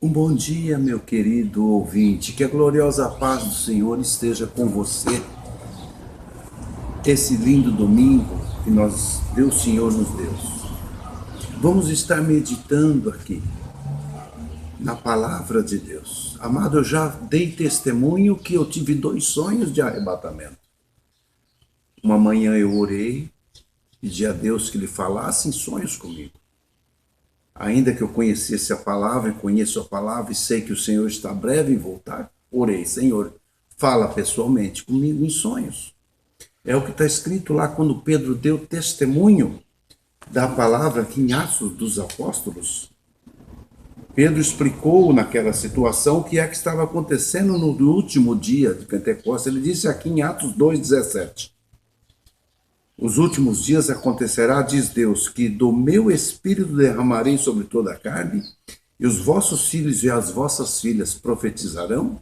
Um bom dia, meu querido ouvinte. Que a gloriosa paz do Senhor esteja com você. Esse lindo domingo que Deus Senhor nos deu. Vamos estar meditando aqui na palavra de Deus. Amado, eu já dei testemunho que eu tive 2 sonhos de arrebatamento. Uma manhã eu orei, pedi a Deus que Ele falasse em sonhos comigo. Ainda que eu conhecesse a palavra e conheço a palavra e sei que o Senhor está breve em voltar, orei, Senhor, fala pessoalmente comigo em sonhos. É o que está escrito lá quando Pedro deu testemunho da palavra aqui em Atos dos Apóstolos. Pedro explicou naquela situação o que é que estava acontecendo no último dia de Pentecostes. Ele disse aqui em Atos 2,17. Os últimos dias acontecerá, diz Deus, que do meu espírito derramarei sobre toda a carne, e os vossos filhos e as vossas filhas profetizarão,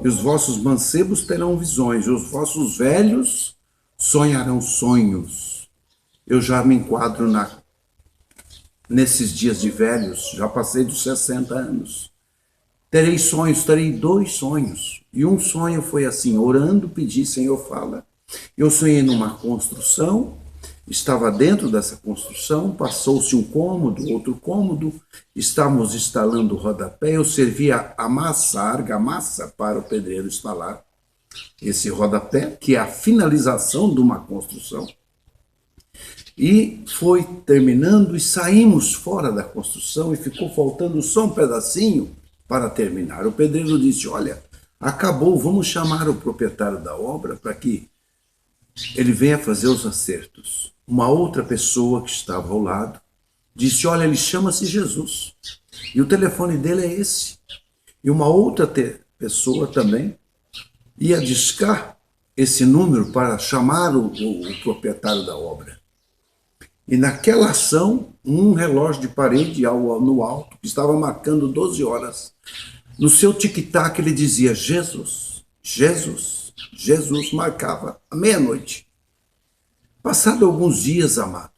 e os vossos mancebos terão visões, e os vossos velhos sonharão sonhos. Eu já me enquadro nesses dias de velhos, já passei dos 60 anos. Terei sonhos, terei 2 sonhos. E um sonho foi assim, orando, pedi, Senhor, fala. Eu sonhei numa construção, estava dentro dessa construção, passou-se um cômodo, outro cômodo, estávamos instalando o rodapé, eu servia a massa, a argamassa para o pedreiro instalar esse rodapé, que é a finalização de uma construção. E foi terminando e saímos fora da construção e ficou faltando só um pedacinho para terminar. O pedreiro disse, olha, acabou, vamos chamar o proprietário da obra para que ele venha fazer os acertos. Uma outra pessoa que estava ao lado disse, olha, ele chama-se Jesus. E o telefone dele é esse. E uma outra pessoa também ia discar esse número para chamar o proprietário da obra. E naquela ação, um relógio de parede no alto, que estava marcando 12 horas, no seu tic-tac ele dizia, Jesus, Jesus. Jesus marcava a meia-noite. Passado alguns dias, amado,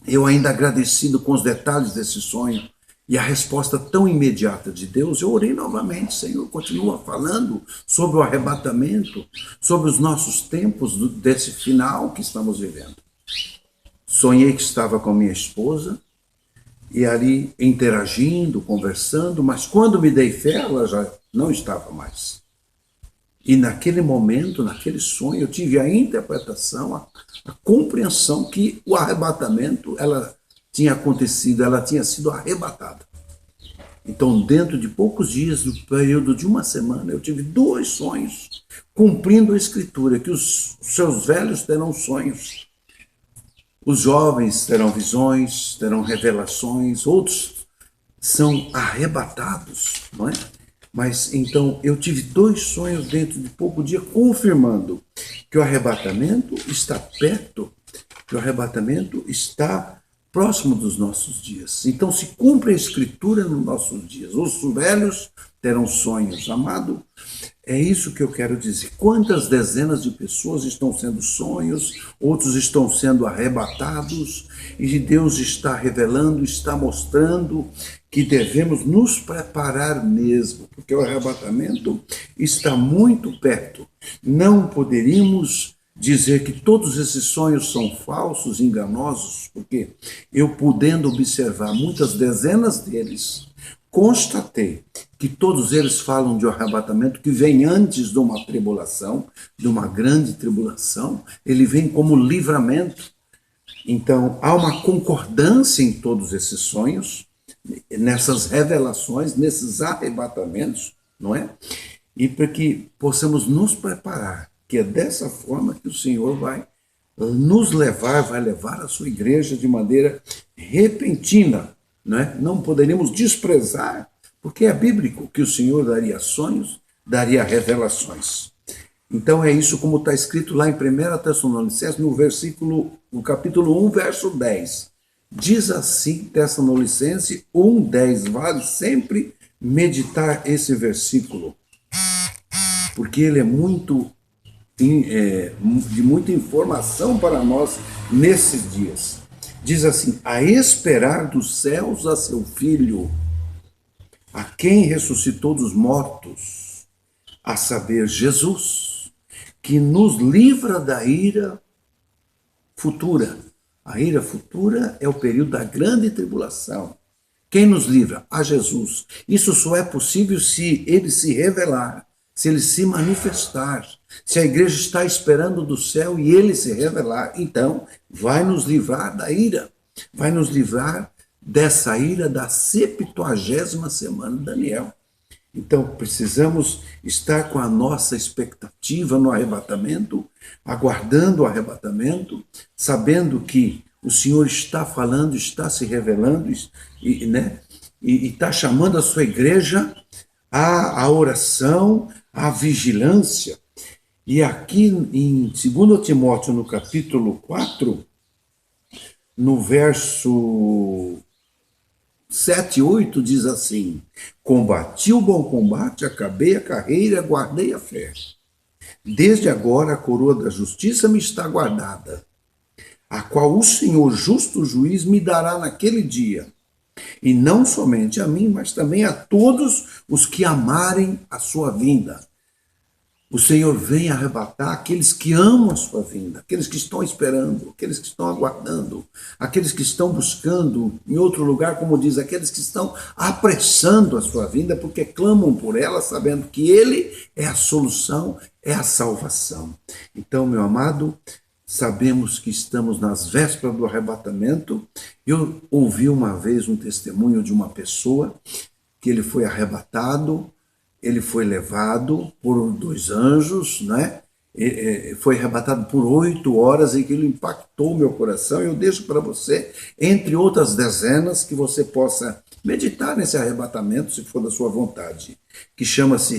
eu ainda agradecido com os detalhes desse sonho e a resposta tão imediata de Deus, eu orei novamente, Senhor, continua falando sobre o arrebatamento, sobre os nossos tempos desse final que estamos vivendo. Sonhei que estava com minha esposa e ali interagindo, conversando, mas quando me dei fé, ela já não estava mais. E naquele momento, naquele sonho, eu tive a interpretação, a compreensão que o arrebatamento, ela tinha acontecido, ela tinha sido arrebatada. Então, dentro de poucos dias, no período de uma semana, eu tive 2 sonhos, cumprindo a escritura, que os seus velhos terão sonhos, os jovens terão visões, terão revelações, outros são arrebatados, não é? Mas então eu tive 2 sonhos dentro de pouco dia, confirmando que o arrebatamento está perto, que o arrebatamento está próximo dos nossos dias. Então se cumpre a escritura nos nossos dias. Os velhos terão sonhos, amado. É isso que eu quero dizer. Quantas dezenas de pessoas estão sendo sonhos, outros estão sendo arrebatados, e Deus está revelando, está mostrando que devemos nos preparar mesmo, porque o arrebatamento está muito perto. Não poderíamos dizer que todos esses sonhos são falsos, enganosos, porque eu, podendo observar muitas dezenas deles, constatei que todos eles falam de um arrebatamento que vem antes de uma tribulação, de uma grande tribulação, ele vem como livramento. Então, há uma concordância em todos esses sonhos, nessas revelações, nesses arrebatamentos, não é? E para que possamos nos preparar, que é dessa forma que o Senhor vai nos levar, vai levar a sua igreja de maneira repentina, não é? Não poderíamos desprezar, porque é bíblico que o Senhor daria sonhos, daria revelações. Então é isso como está escrito lá em 1 Tessalonicenses, no capítulo 1, verso 10. Diz assim, Tessalonicenses 1:10, vale sempre meditar esse versículo, porque ele é de muita informação para nós nesses dias. Diz assim, a esperar dos céus a seu Filho, a quem ressuscitou dos mortos, a saber, Jesus, que nos livra da ira futura. A ira futura é o período da grande tribulação. Quem nos livra? A Jesus. Isso só é possível se ele se revelar, se ele se manifestar, se a igreja está esperando do céu e ele se revelar. Então, vai nos livrar da ira, vai nos livrar dessa ira da 70ª semana de Daniel. Então, precisamos estar com a nossa expectativa no arrebatamento, aguardando o arrebatamento, sabendo que o Senhor está falando, está se revelando e está chamando a sua igreja à oração, à vigilância. E aqui em 2 Timóteo, no capítulo 4, no verso 7 e 8, diz assim: combati o bom combate, acabei a carreira, guardei a fé. Desde agora a coroa da justiça me está guardada, a qual o Senhor, justo juiz, me dará naquele dia. E não somente a mim, mas também a todos os que amarem a sua vinda. O Senhor vem arrebatar aqueles que amam a sua vinda, aqueles que estão esperando, aqueles que estão aguardando, aqueles que estão buscando, em outro lugar, como diz, aqueles que estão apressando a sua vinda, porque clamam por ela, sabendo que Ele é a solução, é a salvação. Então, meu amado, sabemos que estamos nas vésperas do arrebatamento. Eu ouvi uma vez um testemunho de uma pessoa que ele foi arrebatado, ele foi levado por 2 anjos, né? Foi arrebatado por 8 horas e aquilo impactou meu coração. Eu deixo para você, entre outras dezenas, que você possa meditar nesse arrebatamento, se for da sua vontade, que chama-se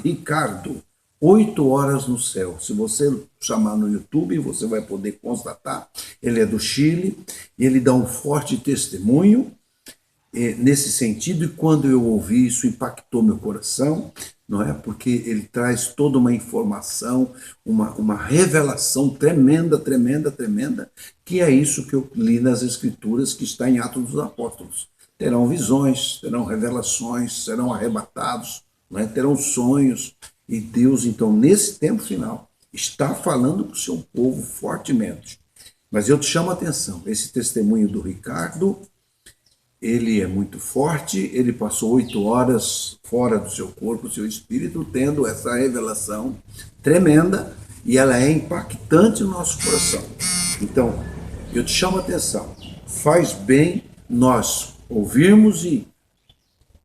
Ricardo, 8 horas no céu. Se você chamar no YouTube, você vai poder constatar. Ele é do Chile, ele dá um forte testemunho nesse sentido, e quando eu ouvi isso, impactou meu coração, não é? Porque ele traz toda uma informação, uma revelação tremenda, tremenda, tremenda, que é isso que eu li nas Escrituras, que está em Atos dos Apóstolos. Terão visões, terão revelações, serão arrebatados, não é? Terão sonhos, e Deus, então, nesse tempo final, está falando para o seu povo fortemente. Mas eu te chamo a atenção, esse testemunho do Ricardo, ele é muito forte, ele passou 8 horas fora do seu corpo, do seu espírito, tendo essa revelação tremenda, e ela é impactante no nosso coração. Então, eu te chamo a atenção, faz bem nós ouvirmos e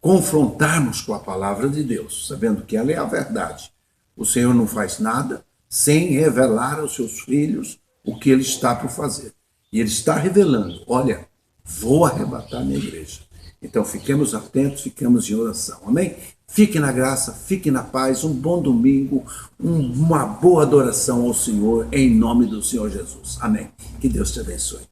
confrontarmos com a palavra de Deus, sabendo que ela é a verdade. O Senhor não faz nada sem revelar aos seus filhos o que Ele está por fazer. E Ele está revelando, olha, vou arrebatar minha igreja. Então fiquemos atentos, fiquemos em oração, amém? Fique na graça, fique na paz, um bom domingo, uma boa adoração ao Senhor, em nome do Senhor Jesus, amém? Que Deus te abençoe.